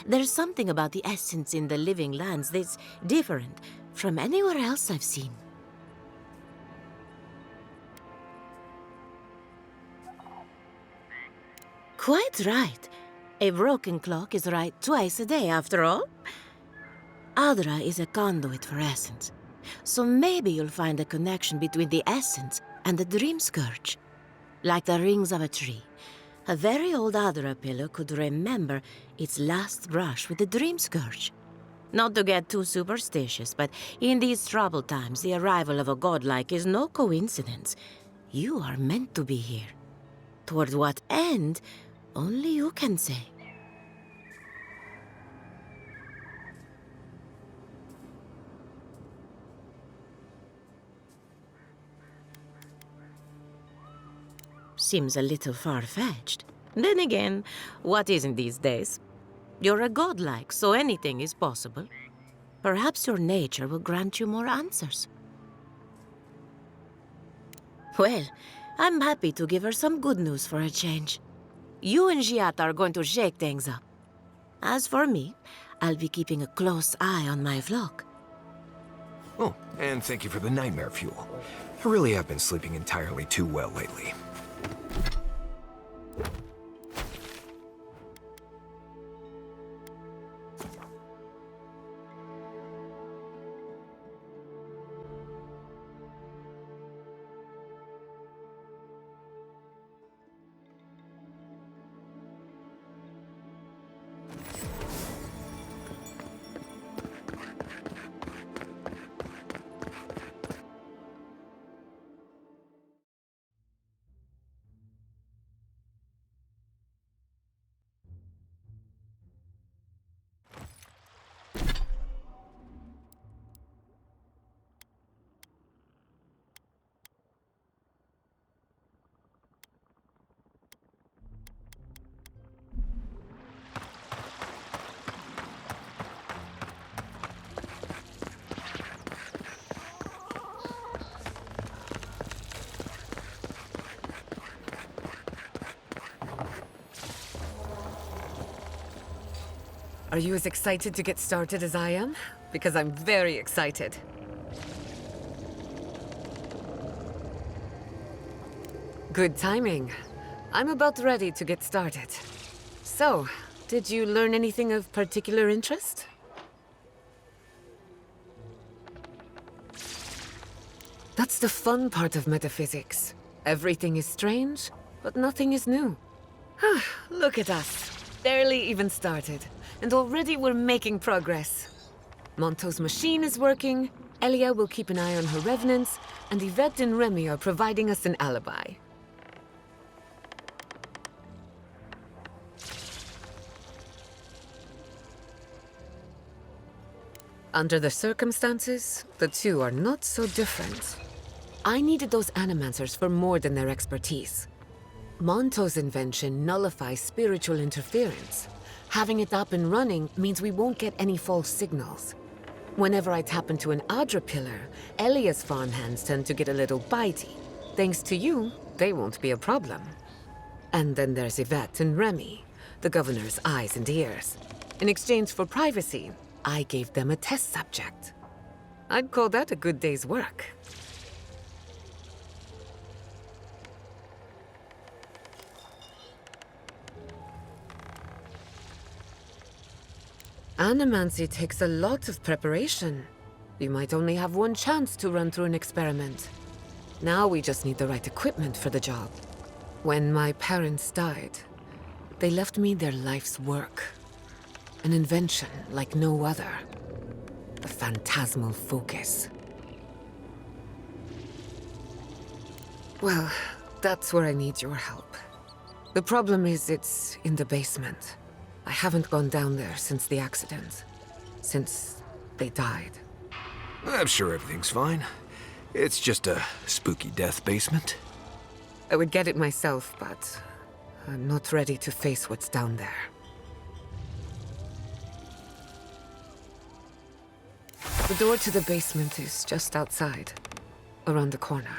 There's something about the essence in the living lands that's different from anywhere else I've seen. Quite right. A broken clock is right twice a day, after all. Adra is a conduit for essence, so maybe you'll find a connection between the essence and the Dream Scourge. Like the rings of a tree, a very old Adra pillar could remember its last brush with the Dream Scourge. Not to get too superstitious, but in these troubled times, the arrival of a godlike is no coincidence. You are meant to be here. Toward what end, only you can say. Seems a little far-fetched. Then again, what isn't these days? You're a godlike, so anything is possible. Perhaps your nature will grant you more answers. Well, I'm happy to give her some good news for a change. You and Giat are going to shake things up. As for me, I'll be keeping a close eye on my flock. Oh, and thank you for the nightmare fuel. I really have been sleeping entirely too well lately. Are you as excited to get started as I am? Because I'm very excited. Good timing. I'm about ready to get started. So, did you learn anything of particular interest? That's the fun part of metaphysics. Everything is strange, but nothing is new. Look at us. Barely even started, and already we're making progress. Monto's machine is working, Elia will keep an eye on her revenants, and Yvette and Remy are providing us an alibi. Under the circumstances, the two are not so different. I needed those animancers for more than their expertise. Monto's invention nullifies spiritual interference. Having it up and running means we won't get any false signals. Whenever I tap into an Adra pillar, Elia's farmhands tend to get a little bitey. Thanks to you, they won't be a problem. And then there's Yvette and Remy, the governor's eyes and ears. In exchange for privacy, I gave them a test subject. I'd call that a good day's work. Animancy takes a lot of preparation. You might only have one chance to run through an experiment. Now we just need the right equipment for the job. When my parents died, they left me their life's work. An invention like no other. The phantasmal focus. Well, that's where I need your help. The problem is it's in the basement. I haven't gone down there since the accident. Since they died. I'm sure everything's fine. It's just a spooky death basement. I would get it myself, but I'm not ready to face what's down there. The door to the basement is just outside, around the corner.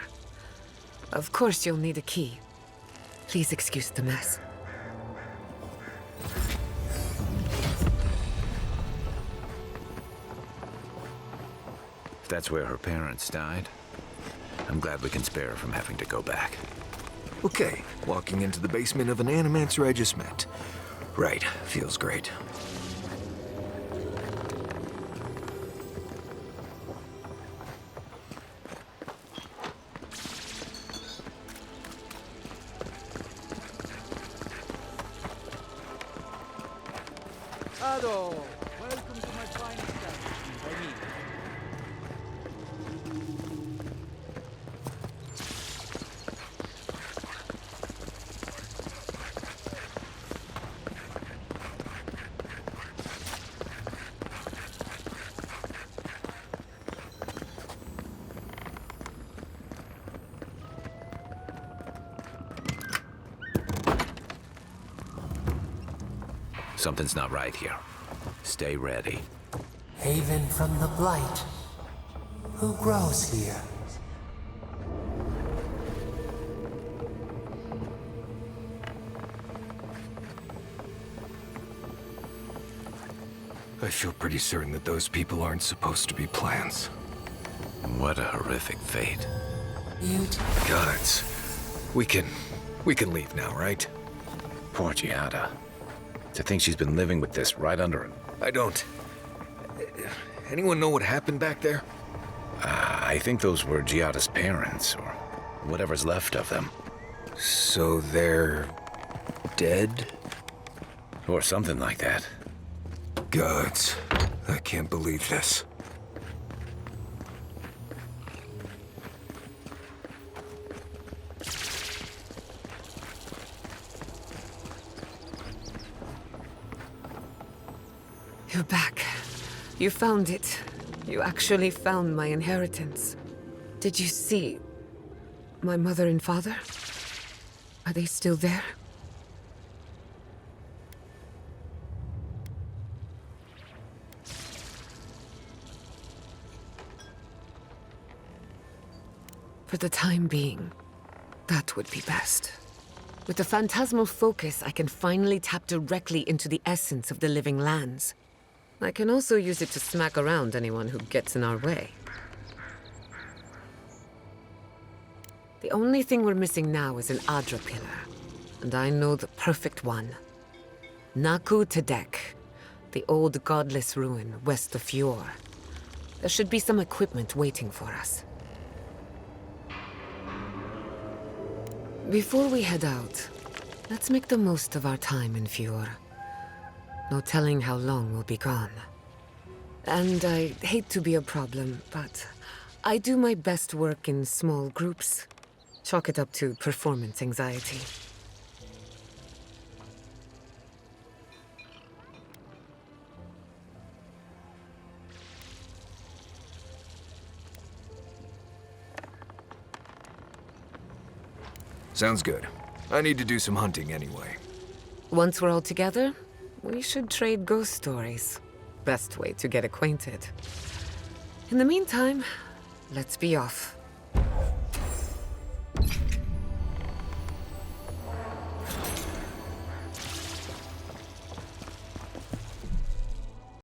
Of course you'll need a key. Please excuse the mess. If that's where her parents died, I'm glad we can spare her from having to go back. Okay, walking into the basement of an animancer I just met. Right, feels great. Ado, welcome to my fine establishment, I mean. Something's not right here. Stay ready. Haven from the Blight. Who grows here? I feel pretty certain that those people aren't supposed to be plants. What a horrific fate. Gods. We can leave now, right? Poor Giada. To think she's been living with this right under her. I don't. Anyone know what happened back there? I think those were Giada's parents, or whatever's left of them. So they're dead? Or something like that. Gods. I can't believe this. You're back. You found it. You actually found my inheritance. Did you see my mother and father? Are they still there? For the time being, that would be best. With the phantasmal focus, I can finally tap directly into the essence of the living lands. I can also use it to smack around anyone who gets in our way. The only thing we're missing now is an Adra pillar, and I know the perfect one. Naku Tedek, the old godless ruin west of Fjord. There should be some equipment waiting for us. Before we head out, let's make the most of our time in Fjord. No telling how long we'll be gone. And I hate to be a problem, but I do my best work in small groups. Chalk it up to performance anxiety. Sounds good. I need to do some hunting anyway. Once we're all together, we should trade ghost stories. Best way to get acquainted. In the meantime, let's be off.